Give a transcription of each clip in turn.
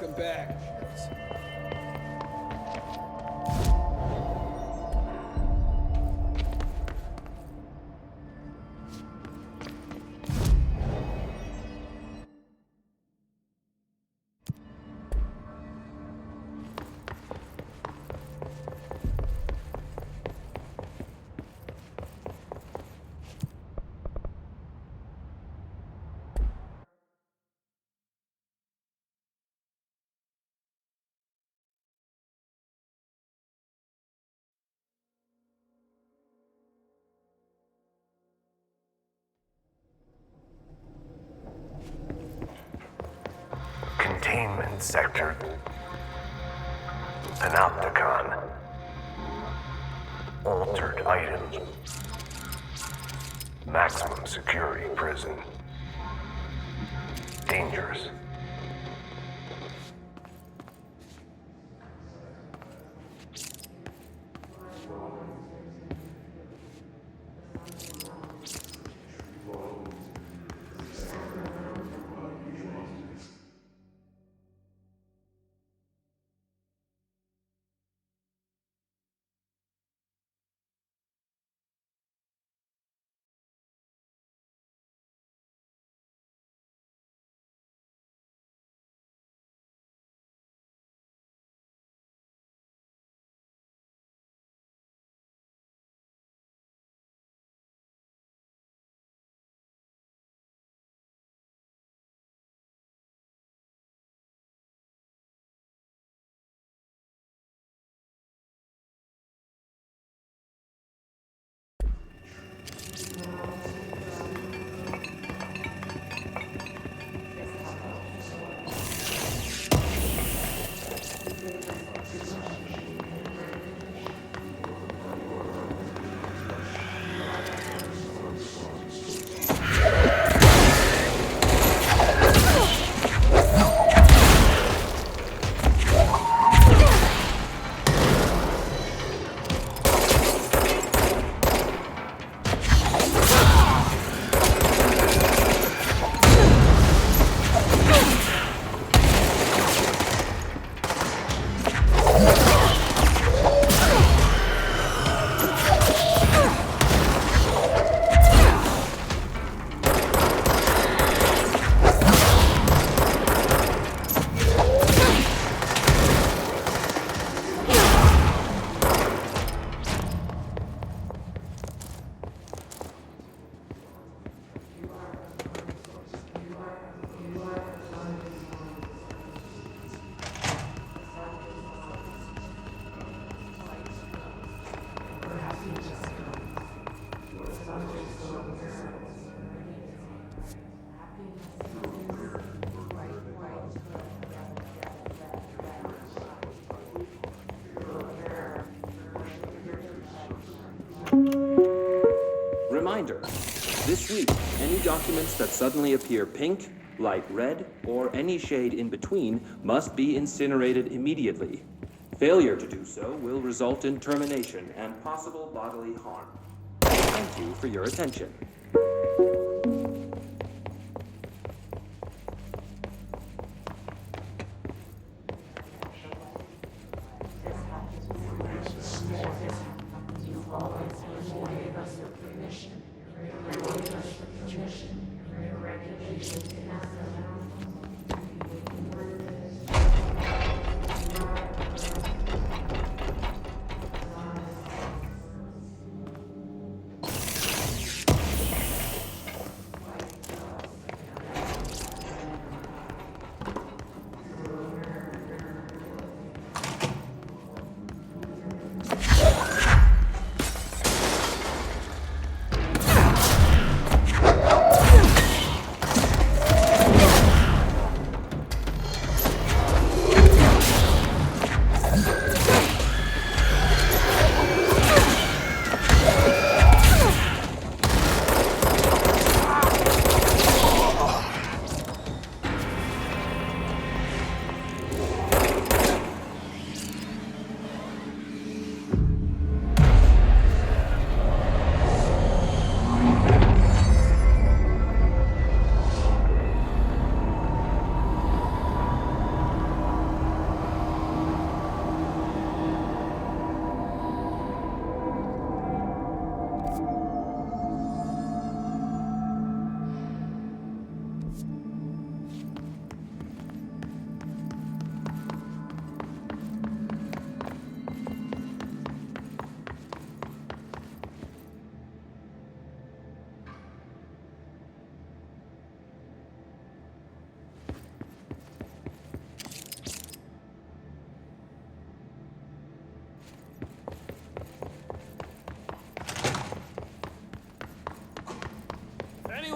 Welcome back. Containment sector. Panopticon. Altered items. Maximum security prison. Dangerous. Reminder, this week, any documents that suddenly appear pink, light red, or any shade in between must be incinerated immediately. Failure to do so will result in termination and possible bodily harm. Thank you for your attention.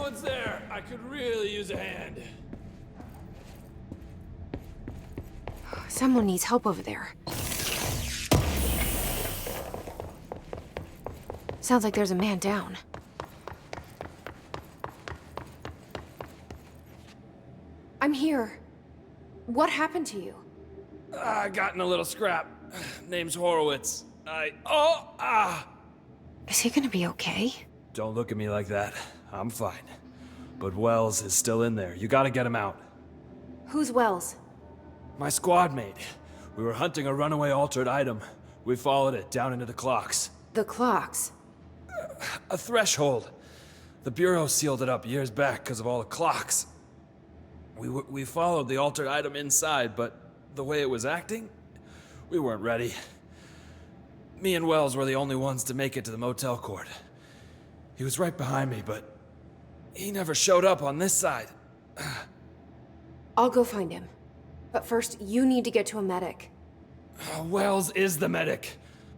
anyone's there, I could really use a hand. Someone needs help over there. Sounds like there's a man down. I'm here. What happened to you? I got in a little scrap. Name's Horowitz. Is he gonna be okay? Don't look at me like that. I'm fine. But Wells is still in there. You gotta get him out. Who's Wells? My squad mate. We were hunting a runaway altered item. We followed it down into the clocks. The clocks. A threshold. The Bureau sealed it up years back because of all the clocks. We followed the altered item inside, but the way it was acting, we weren't ready. Me and Wells were the only ones to make it to the motel court. He was right behind me, but he never showed up on this side. I'll go find him. But first, you need to get to a medic. Wells is the medic.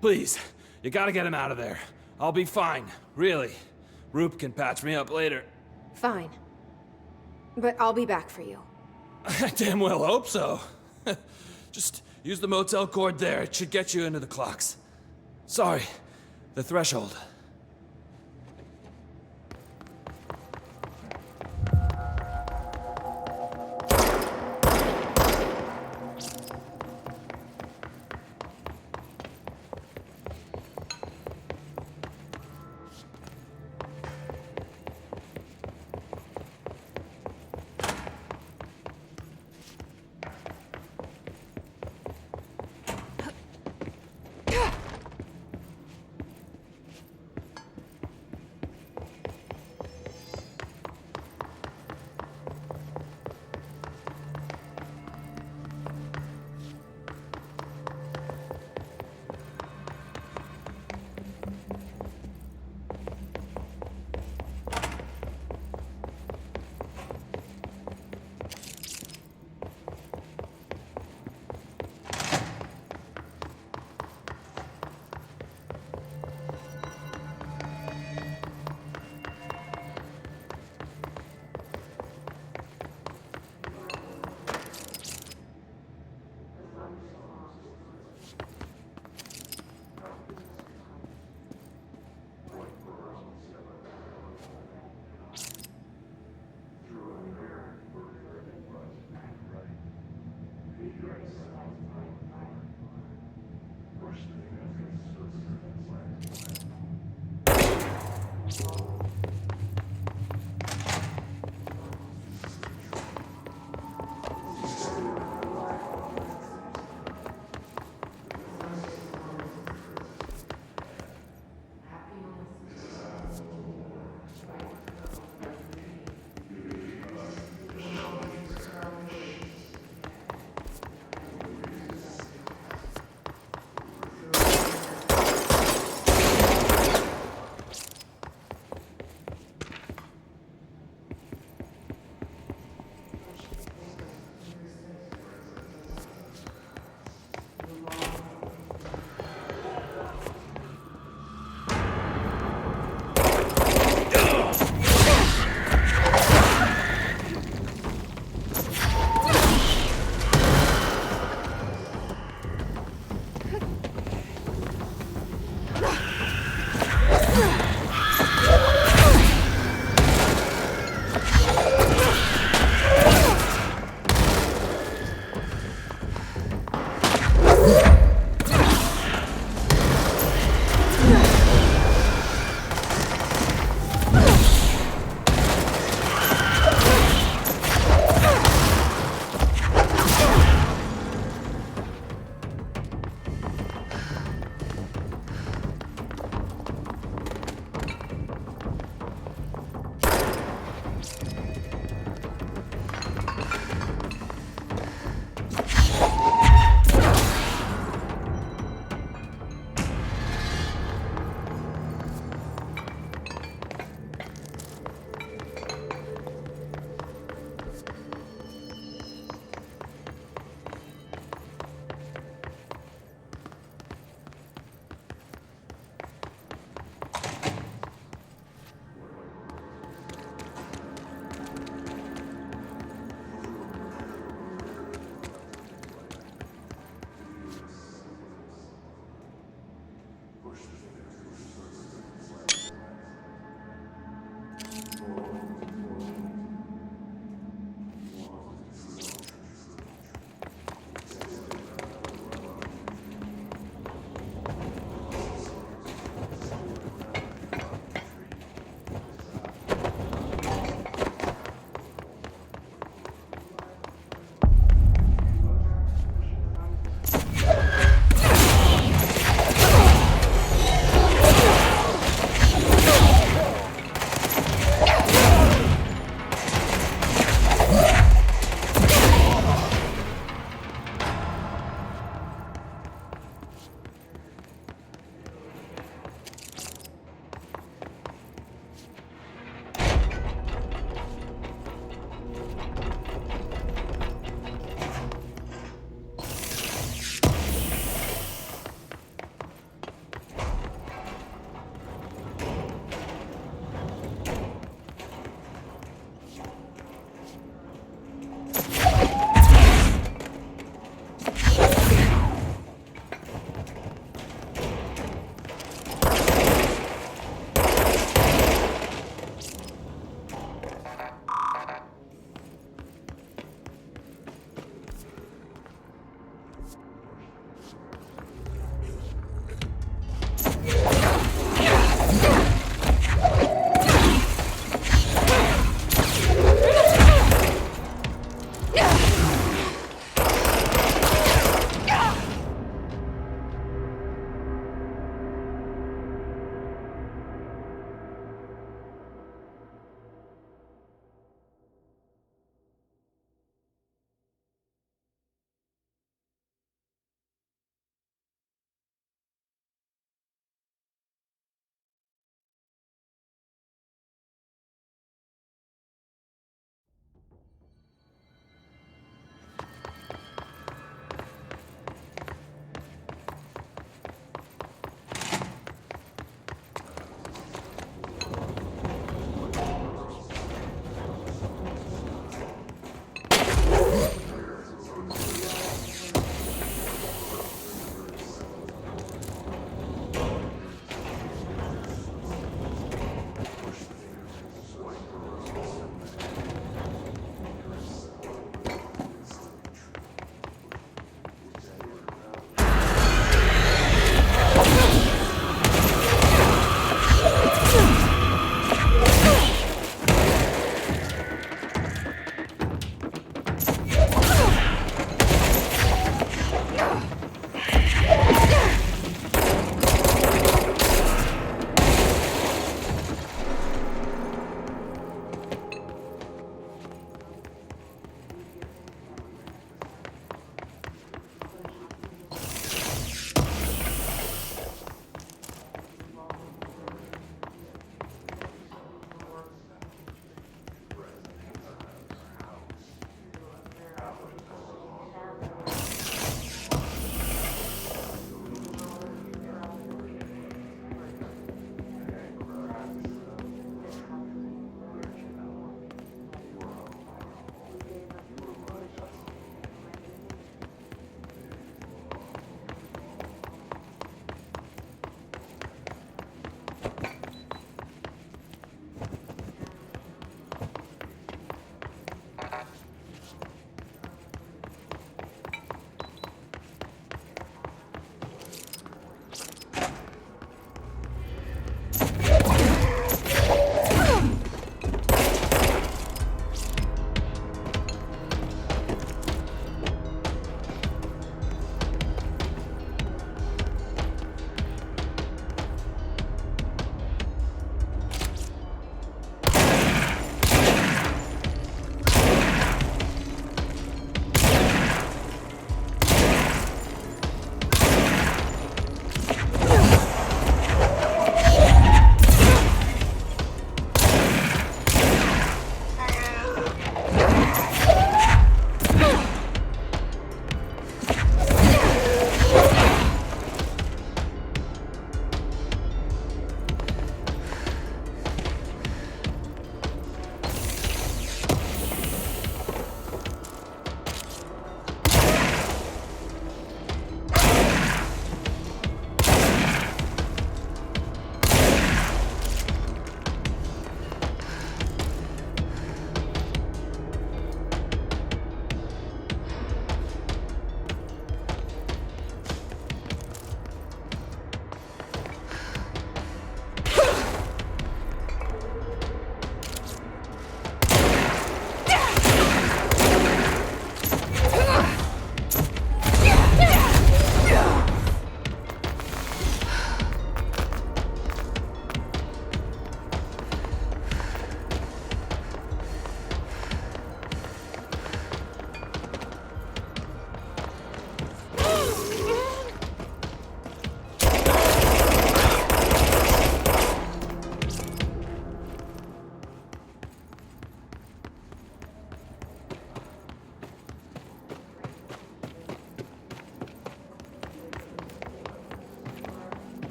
Please, you gotta get him out of there. I'll be fine, really. Roop can patch me up later. Fine. But I'll be back for you. I damn well hope so. Just use the motel cord there. It should get you into the clocks. Sorry, the threshold.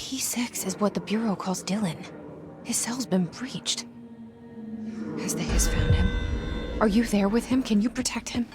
P6 is what the Bureau calls Dylan. His cell's been breached. Has the Hiss found him? Are you there with him? Can you protect him?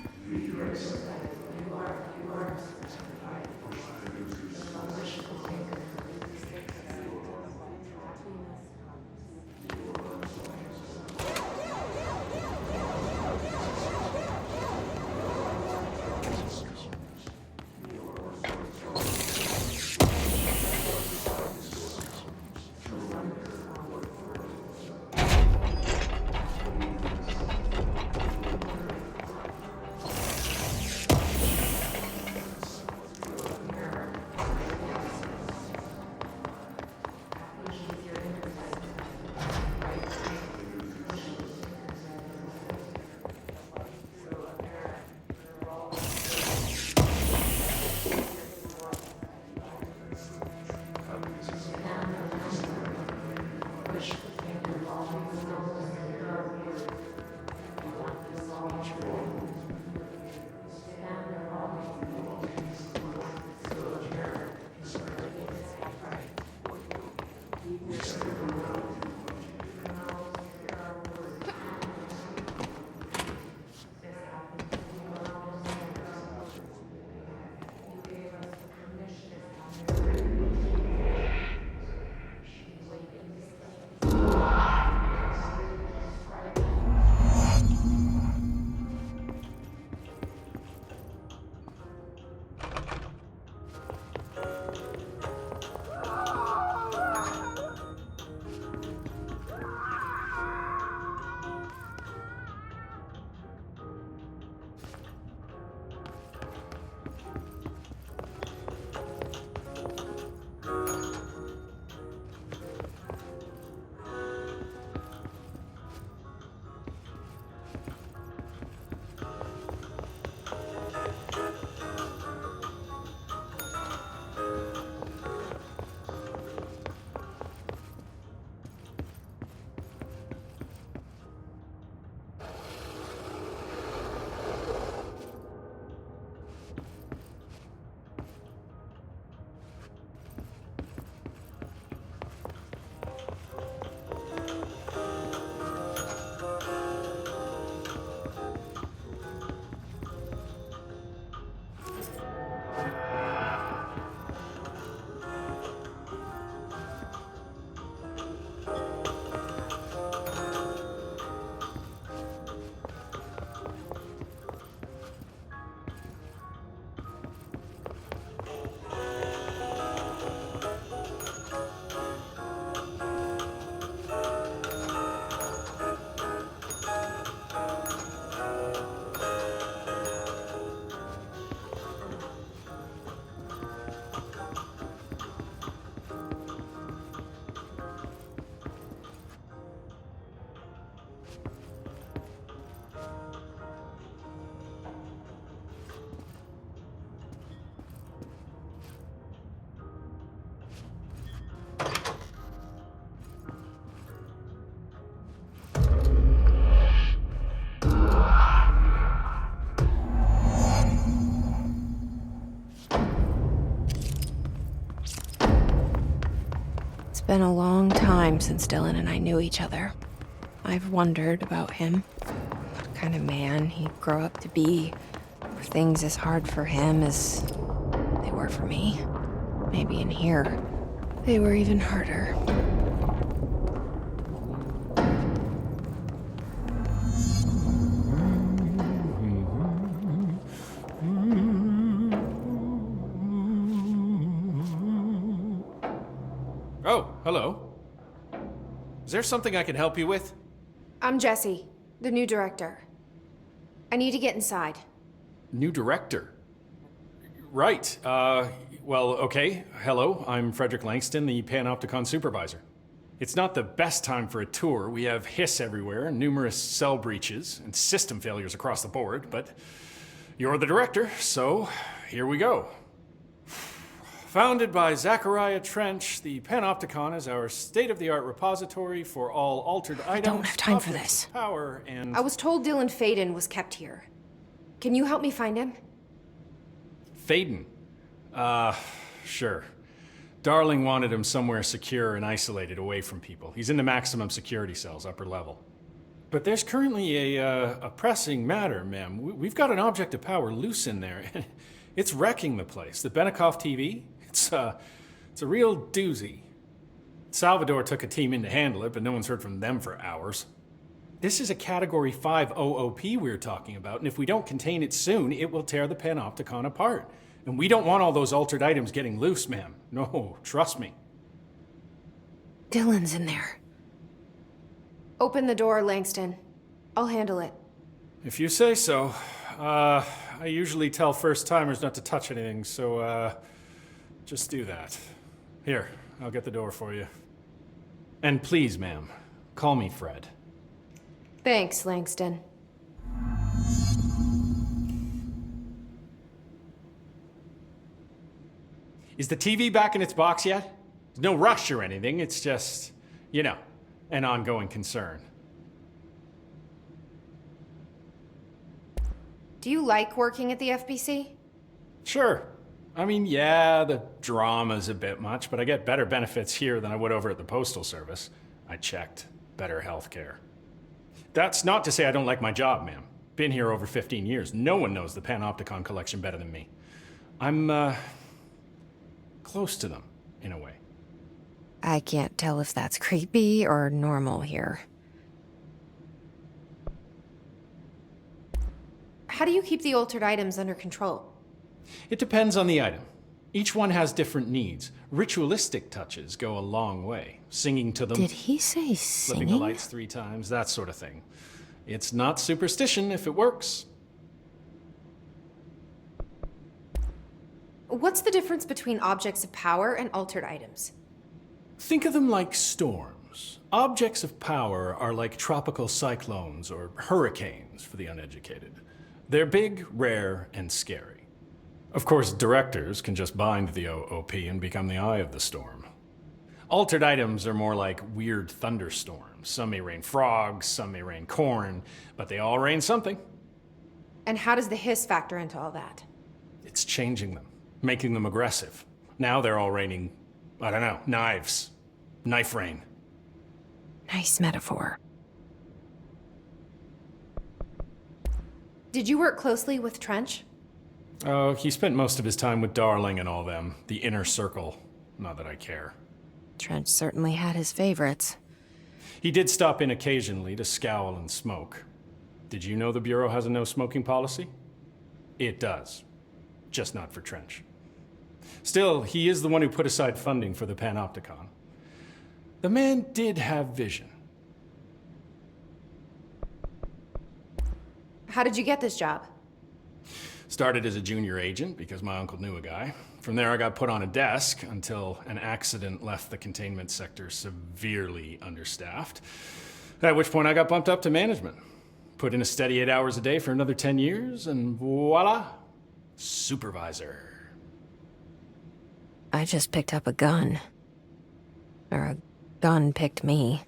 It's been a long time since Dylan and I knew each other. I've wondered about him. What kind of man he'd grow up to be. Were things as hard for him as they were for me? Maybe in here, they were even harder. Oh, hello. Is there something I can help you with? I'm Jessie, the new director. I need to get inside. New director? Right. Well, okay. Hello, I'm Frederick Langston, the Panopticon supervisor. It's not the best time for a tour. We have hiss everywhere, numerous cell breaches, and system failures across the board, but you're the director, so here we go. Founded by Zachariah Trench, the Panopticon is our state-of-the-art repository for all altered items. I don't have time for objects this. of Power and I was told Dylan Faden was kept here. Can you help me find him? Faden. Sure. Darling wanted him somewhere secure and isolated away from people. He's in the maximum security cells, upper level. But there's currently a pressing matter, ma'am. We've got an object of power loose in there. It's wrecking the place. The Benikoff TV, it's a real doozy. Salvador took a team in to handle it, but no one's heard from them for hours. This is a Category 5 OOP we're talking about, and if we don't contain it soon, it will tear the Panopticon apart. And we don't want all those altered items getting loose, ma'am. No, trust me. Dylan's in there. Open the door, Langston. I'll handle it. If you say so. I usually tell first-timers not to touch anything, so, just do that. Here, I'll get the door for you. And please, ma'am, call me Fred. Thanks, Langston. Is the TV back in its box yet? There's no rush or anything, it's just, you know, an ongoing concern. Do you like working at the FBC? Sure. I mean, yeah, the drama's a bit much, but I get better benefits here than I would over at the Postal Service. I checked. Better healthcare. That's not to say I don't like my job, ma'am. Been here over 15 years. No one knows the Panopticon collection better than me. I'm, close to them, in a way. I can't tell if that's creepy or normal here. How do you keep the altered items under control? It depends on the item. Each one has different needs. Ritualistic touches go a long way. Singing to them. Did he say Flipping the singing? lights 3 times, that sort of thing. It's not superstition if it works. What's the difference between objects of power and altered items? Think of them like storms. Objects of power are like tropical cyclones or hurricanes for the uneducated. They're big, rare, and scary. Of course, directors can just bind the OOP and become the eye of the storm. Altered items are more like weird thunderstorms. Some may rain frogs, some may rain corn, but they all rain something. And how does the hiss factor into all that? It's changing them, making them aggressive. Now they're all raining, I don't know, knives. Knife rain. Nice metaphor. Did you work closely with Trench? Oh, he spent most of his time with Darling and all them. The inner circle. Not that I care. Trench certainly had his favorites. He did stop in occasionally to scowl and smoke. Did you know the Bureau has a no-smoking policy? It does. Just not for Trench. Still, he is the one who put aside funding for the Panopticon. The man did have vision. How did you get this job? Started as a junior agent because my uncle knew a guy. From there I got put on a desk until an accident left the containment sector severely understaffed. At which point I got bumped up to management. Put in a steady 8 hours a day for another 10 years and voila, supervisor. I just picked up a gun. Or a gun picked me.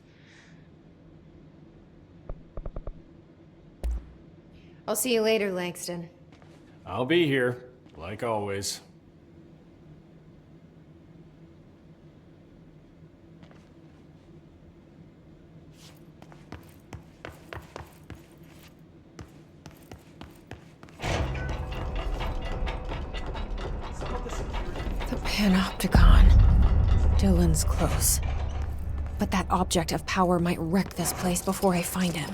I'll see you later, Langston. I'll be here, like always. The Panopticon. Dylan's close. But that object of power might wreck this place before I find him.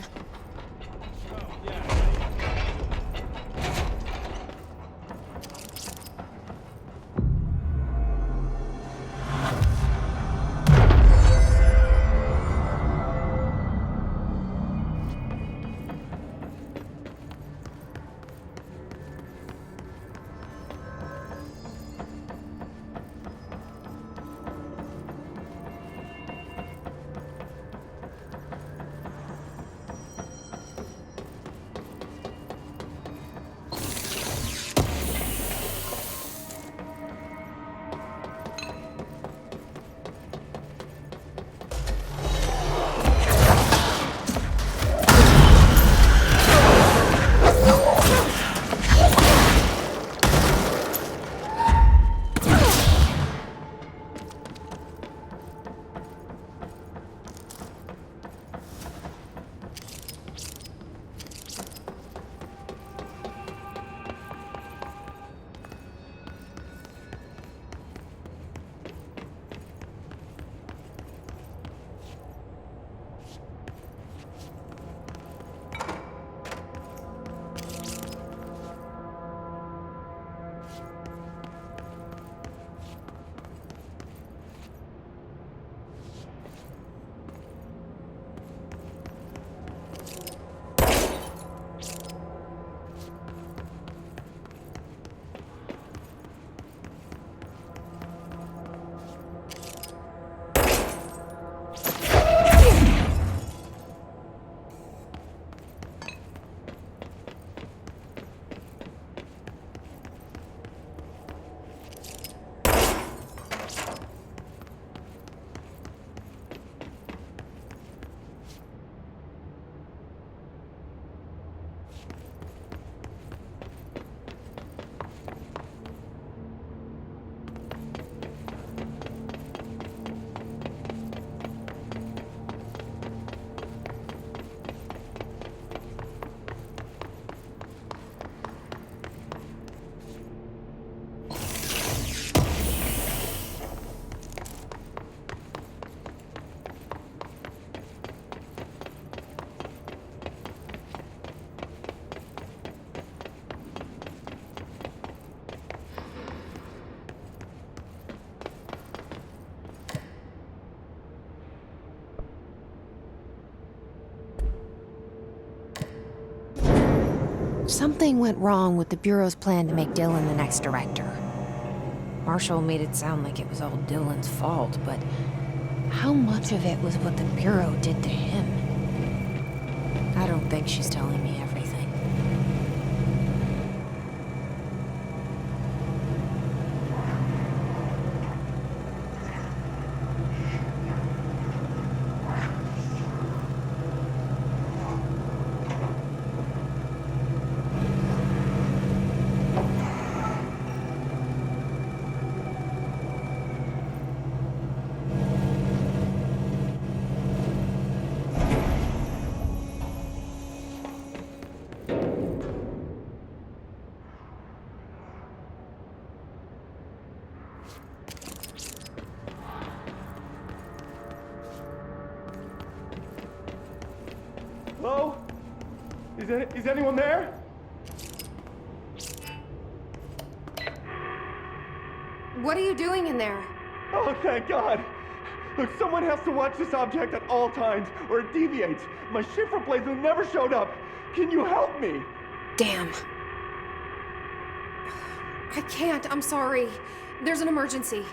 Something went wrong with the Bureau's plan to make Dylan the next director. Marshall made it sound like it was all Dylan's fault, but how much of it was what the Bureau did to him? I don't think she's telling me everything. Hello? Is anyone there? What are you doing in there? Oh, thank God. Look, someone has to watch this object at all times, or it deviates. My shifter blades have never showed up. Can you help me? Damn. I can't, I'm sorry. There's an emergency.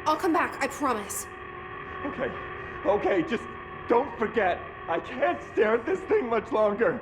I'll come back, I promise. Okay, just don't forget. I can't stare at this thing much longer.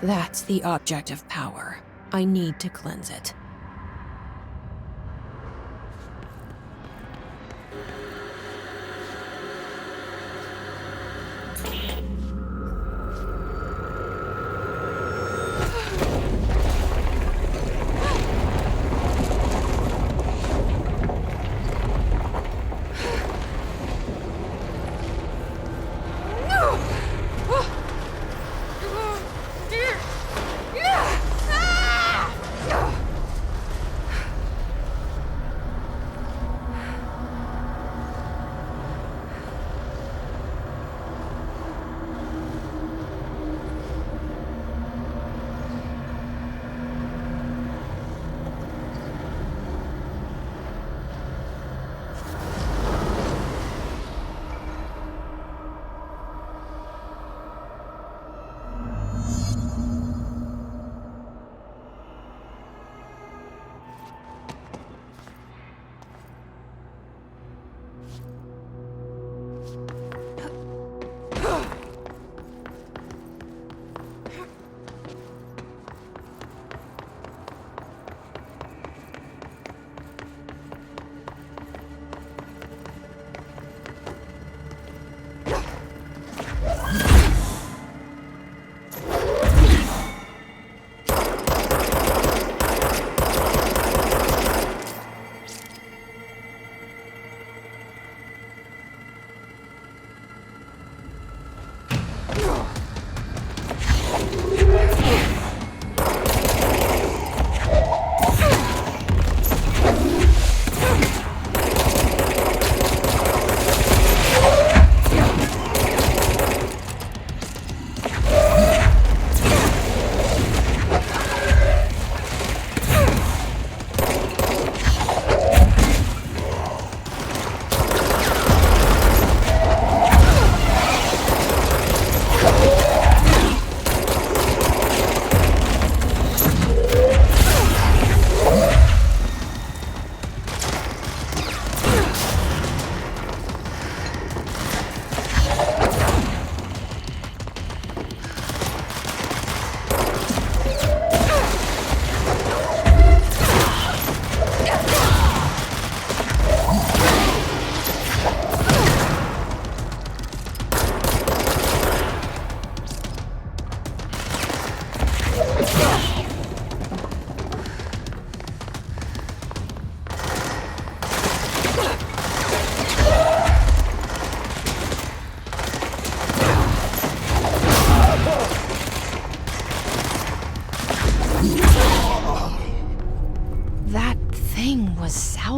That's the object of power. I need to cleanse it.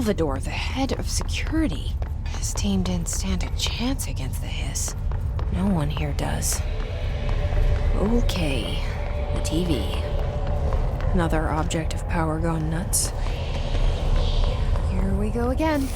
Salvador, the head of security. His team didn't stand a chance against the Hiss. No one here does. Okay, the TV. Another object of power gone nuts. Here we go again.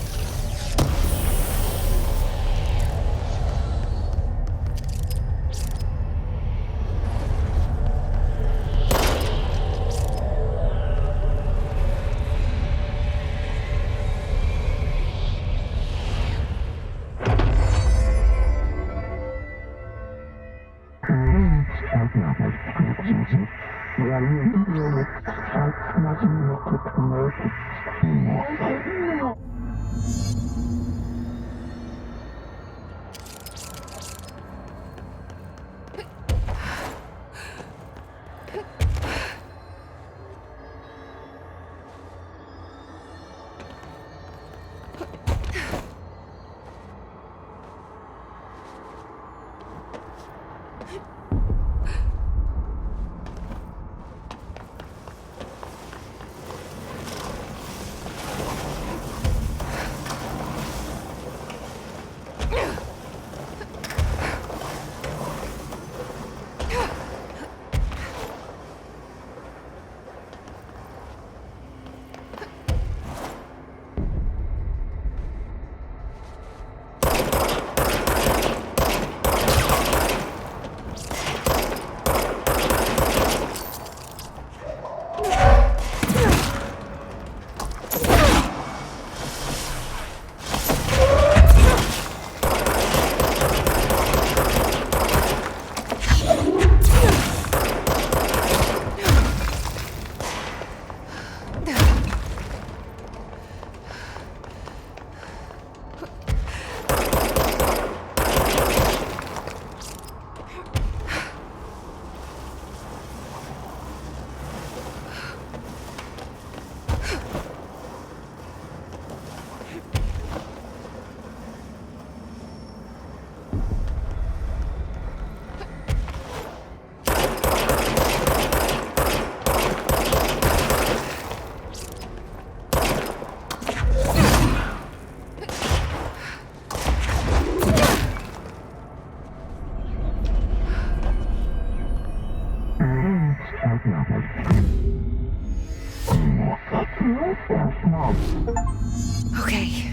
Okay,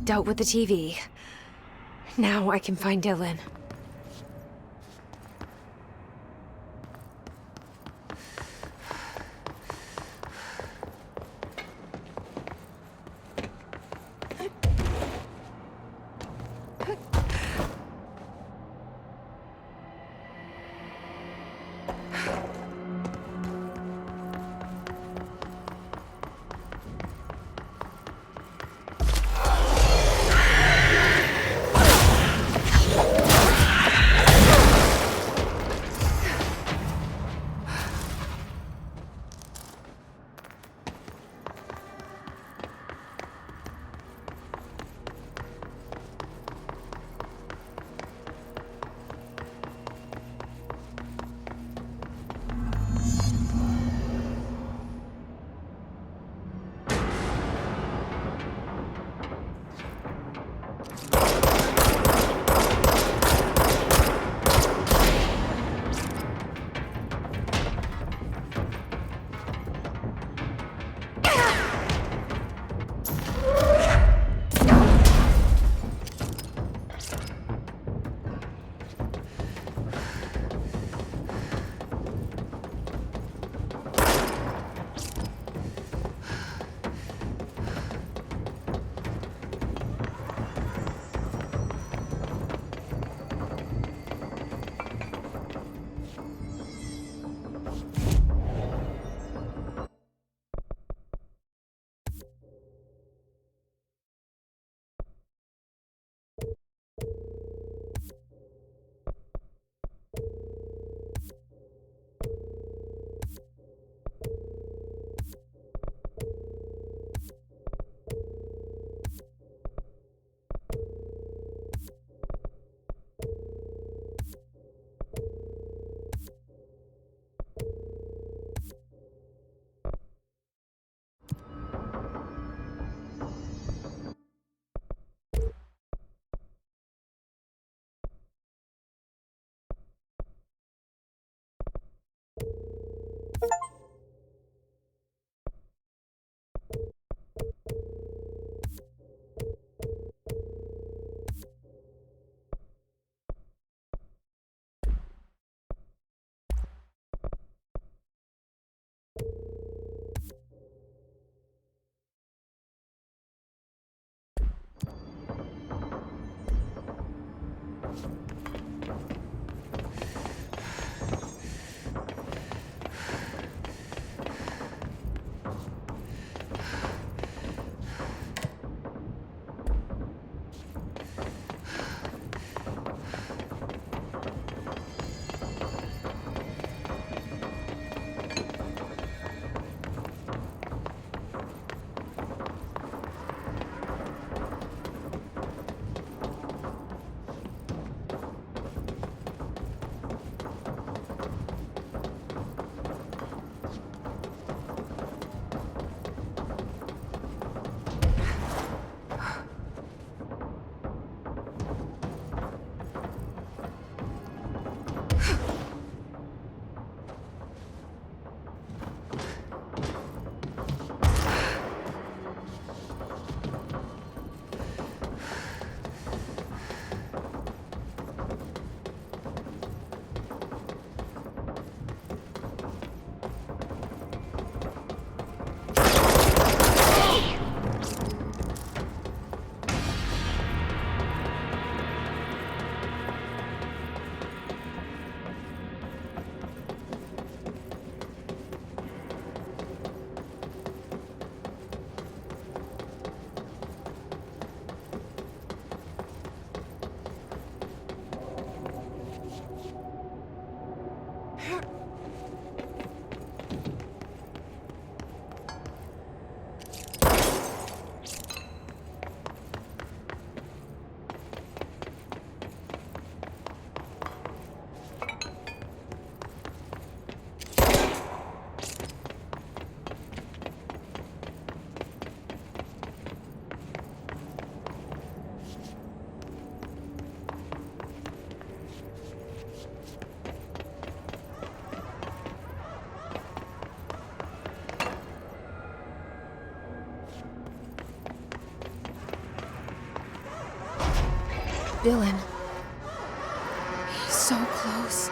dealt with the TV. Now I can find Dylan. Dylan. He's so close.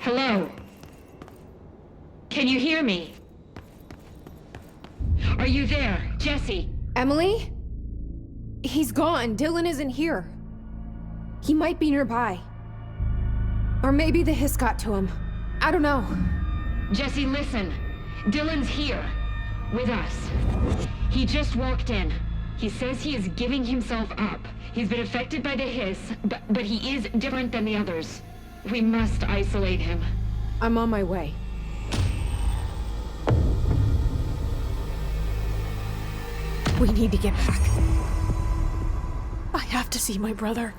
Hello? Can you hear me? Are you there, Jesse? Emily? He's gone. Dylan isn't here. He might be nearby. Or maybe the hiss got to him. I don't know. Jesse, listen. Dylan's here. With us. He just walked in. He says he is giving himself up. He's been affected by the hiss, but he is different than the others. We must isolate him. I'm on my way. We need to get back. I have to see my brother.